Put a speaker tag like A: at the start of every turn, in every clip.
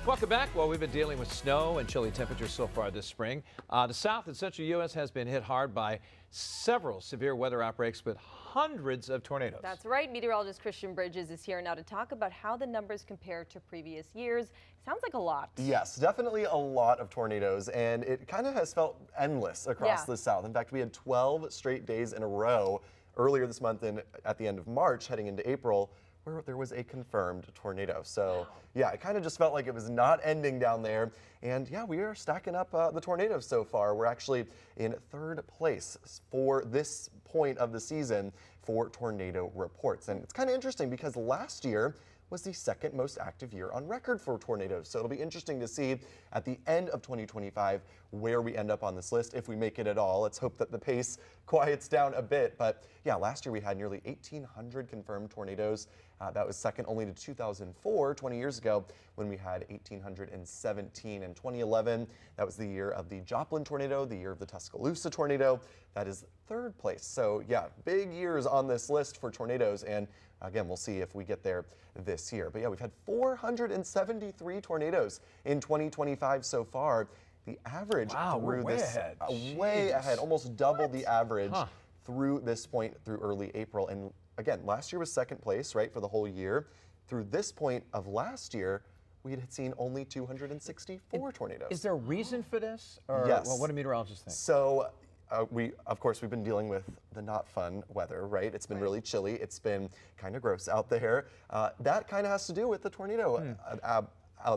A: Welcome back. Well, we've been dealing with snow and chilly temperatures so far this spring. The south and central U.S. has been hit hard by several severe weather outbreaks with hundreds of tornadoes.
B: That's right. Meteorologist Christian Bridges is here now to talk about how the numbers compare to previous years. Sounds like a lot.
C: Yes, definitely a lot of tornadoes, and it kind of has felt endless across the south. In fact, we had 12 straight days in a row earlier this month and at the end of March, heading into April, where there was a confirmed tornado. So yeah, it kind of just felt like it was not ending down there. And yeah, we are stacking up the tornadoes so far. We're actually in third place for this point of the season for tornado reports. And it's kind of interesting because last year was the second most active year on record for tornadoes. So it'll be interesting to see at the end of 2025 where we end up on this list, if we make it at all. Let's hope that the pace quiets down a bit. But yeah, last year we had nearly 1,800 confirmed tornadoes. That was second only to 2004, 20 years ago, when we had 1,817. In 2011, that was the year of the Joplin tornado, the year of the Tuscaloosa tornado. That is third place. So yeah, big years on this list for tornadoes. And again, we'll see if we get there this year. But yeah, we've had 473 tornadoes in 2025 so far. The average
A: we're way ahead.
C: Way ahead, almost double the average through this point through early April. And again, last year was second place, right, for the whole year. Through this point of last year, we had seen only 264 tornadoes.
A: Is there a reason for this? Or,
C: yes.
A: Well, what do meteorologists think?
C: So of course, we've been dealing with the not fun weather, right? It's been really chilly. It's been kind of gross out there. That kind of has to do with the tornado.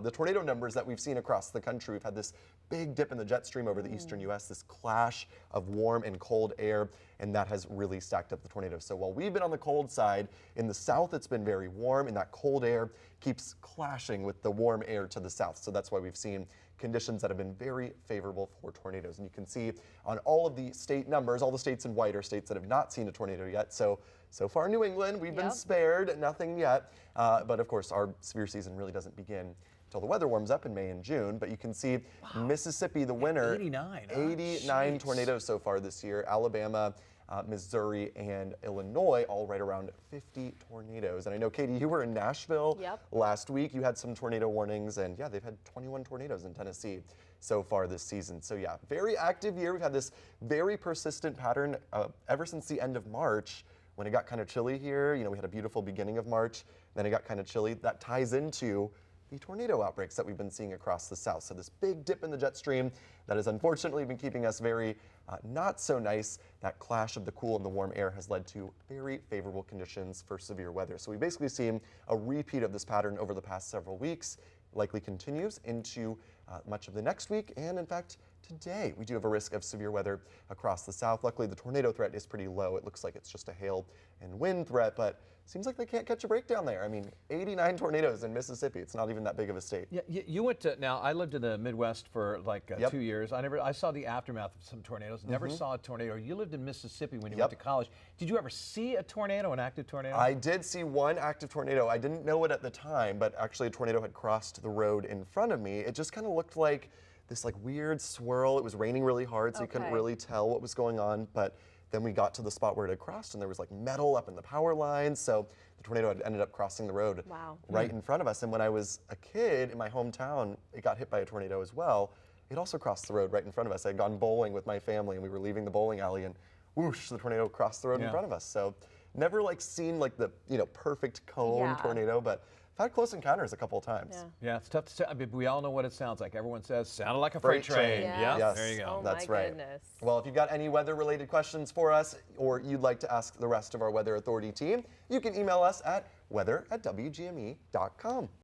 C: The tornado numbers that we've seen across the country. We've had this big dip in the jet stream over the eastern U.S., this clash of warm and cold air, and that has really stacked up the tornadoes. So while we've been on the cold side, in the south it's been very warm, and that cold air keeps clashing with the warm air to the south. So that's why we've seen conditions that have been very favorable for tornadoes. And you can see on all of the state numbers, all the states in white are states that have not seen a tornado yet. So far New England, we've been spared, nothing yet. But of course, our severe season really doesn't begin until the weather warms up in May and June. But you can see Mississippi, the winner, 89 tornadoes so far this year. Alabama, Missouri, and Illinois, all right around 50 tornadoes. And I know, Katie, you were in Nashville last week. You had some tornado warnings, and yeah, they've had 21 tornadoes in Tennessee so far this season. So yeah, very active year. We've had this very persistent pattern ever since the end of March, when it got kind of chilly here. You know, we had a beautiful beginning of March, then it got kind of chilly. That ties into the tornado outbreaks that we've been seeing across the south. So this big dip in the jet stream that has unfortunately been keeping us very not so nice. That clash of the cool and the warm air has led to very favorable conditions for severe weather. So we've basically seen a repeat of this pattern over the past several weeks. Likely continues into much of the next week, and in fact today we do have a risk of severe weather across the south. Luckily the tornado threat is pretty low. It looks like it's just a hail and wind threat, but seems like they can't catch a break down there. I mean, 89 tornadoes in Mississippi. It's not even that big of a state.
A: Yeah, you went to, now I lived in the Midwest for like 2 years. I saw the aftermath of some tornadoes, never saw a tornado. You lived in Mississippi when you went to college. Did you ever see a tornado, an active tornado?
C: I did see one active tornado. I didn't know it at the time, but actually a tornado had crossed the road in front of me. It just kind of looked like this like weird swirl. It was raining really hard, so you couldn't really tell what was going on, but then we got to the spot where it had crossed, and there was like metal up in the power lines. So the tornado had ended up crossing the road right in front of us. And when I was a kid in my hometown, it got hit by a tornado as well. It also crossed the road right in front of us. I had gone bowling with my family, and we were leaving the bowling alley, and whoosh, the tornado crossed the road in front of us. So never like seen like the perfect cone tornado, but I've had close encounters a couple of times.
A: Yeah, it's tough to say. I mean, we all know what it sounds like. Everyone says, sounded like a freight train.
C: Yes.
A: There you go.
B: Oh,
C: that's
B: my
C: right.
B: goodness.
C: Well, if you've got any weather-related questions for us, or you'd like to ask the rest of our Weather Authority team, you can email us at weather@wgme.com.